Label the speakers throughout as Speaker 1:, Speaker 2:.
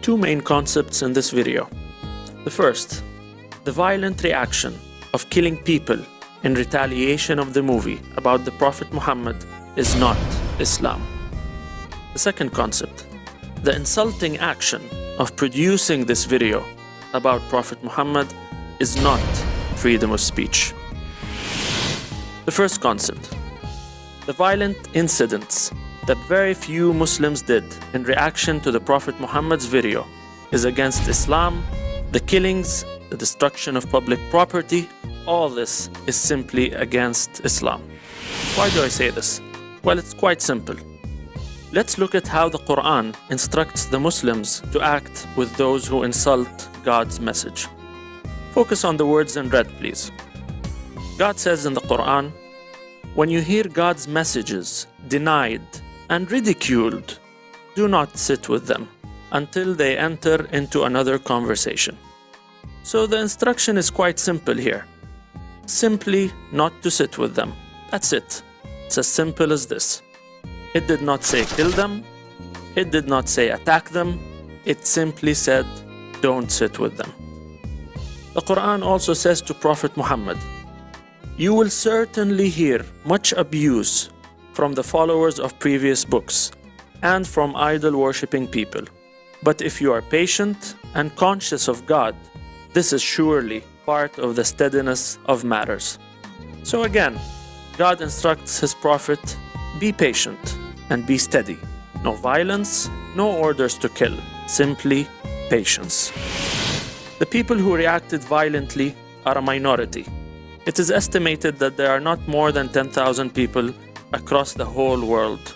Speaker 1: two main concepts in this video. The first, the violent reaction of killing people in retaliation of the movie about the Prophet Muhammad is not Islam. The second concept, the insulting action of producing this video about Prophet Muhammad is not freedom of speech. The first concept, the violent incidents that very few Muslims did in reaction to the Prophet Muhammad's video is against Islam. The killings, the destruction of public property, all this is simply against Islam. Why do I say this? Well, it's quite simple. Let's look at how the Quran instructs the Muslims to act with those who insult God's message. Focus on the words in red, please. God says in the Quran, when you hear God's messages denied and ridiculed, do not sit with them until they enter into another conversation. So the instruction is quite simple here. Simply not to sit with them. That's it. It's as simple as this. It did not say kill them. It did not say attack them. It simply said don't sit with them. The Quran also says to Prophet Muhammad, you will certainly hear much abuse from the followers of previous books and from idol-worshipping people. But if you are patient and conscious of God, this is surely part of the steadiness of matters. So again, God instructs His Prophet, be patient and be steady. No violence, no orders to kill, simply patience. The people who reacted violently are a minority. It is estimated that there are not more than 10,000 people across the whole world.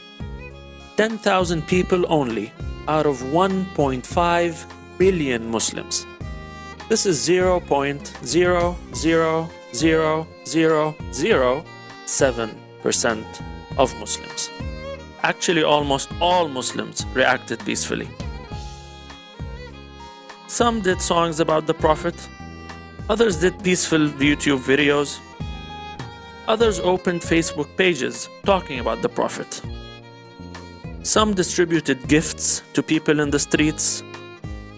Speaker 1: 10,000 people only out of 1.5 billion Muslims. This is 0.0000007% of Muslims. Actually, almost all Muslims reacted peacefully. Some did songs about the Prophet. Others did peaceful YouTube videos. Others opened Facebook pages talking about the Prophet. Some distributed gifts to people in the streets.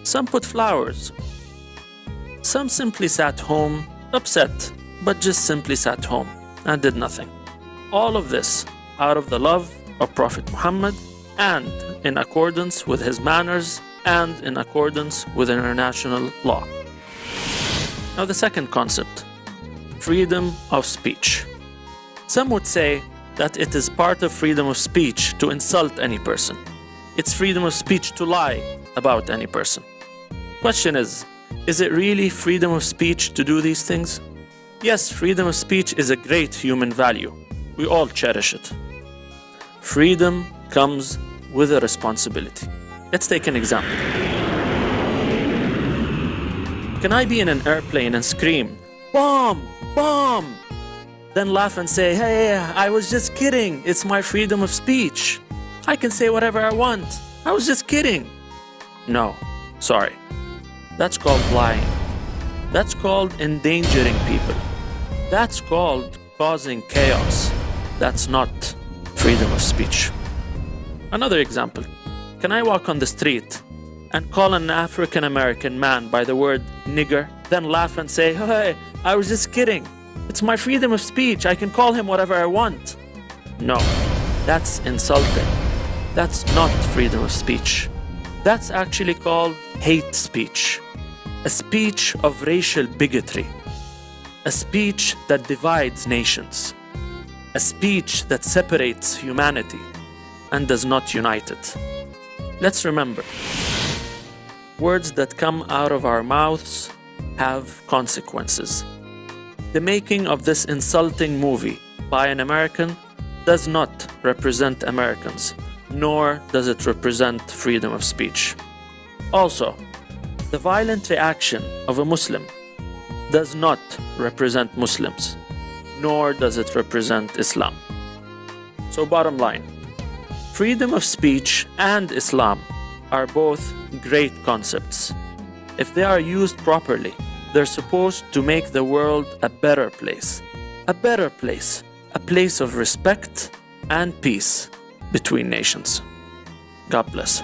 Speaker 1: Some put flowers. Some simply sat home, upset, but just simply sat home and did nothing. All of this out of the love of Prophet Muhammad and in accordance with his manners and in accordance with international law. Now the second concept, freedom of speech. Some would say that it is part of freedom of speech to insult any person. It's freedom of speech to lie about any person. Question is it really freedom of speech to do these things? Yes, freedom of speech is a great human value. We all cherish it. Freedom comes with a responsibility. Let's take an example. Can I be in an airplane and scream, bomb, bomb? Then laugh and say, hey, I was just kidding. It's my freedom of speech. I can say whatever I want. I was just kidding. No, sorry. That's called lying. That's called endangering people. That's called causing chaos. That's not freedom of speech. Another example. Can I walk on the street and call an African American man by the word nigger, then laugh and say, hey, I was just kidding. It's my freedom of speech. I can call him whatever I want. No, that's insulting. That's not freedom of speech. That's actually called hate speech. A speech of racial bigotry. A speech that divides nations. A speech that separates humanity and does not unite it. Let's remember, words that come out of our mouths have consequences. The making of this insulting movie by an American does not represent Americans, nor does it represent freedom of speech. Also, the violent reaction of a Muslim does not represent Muslims, nor does it represent Islam. So bottom line, freedom of speech and Islam are both great concepts. If they are used properly, they're supposed to make the world a better place. A better place. A place of respect and peace between nations. God bless.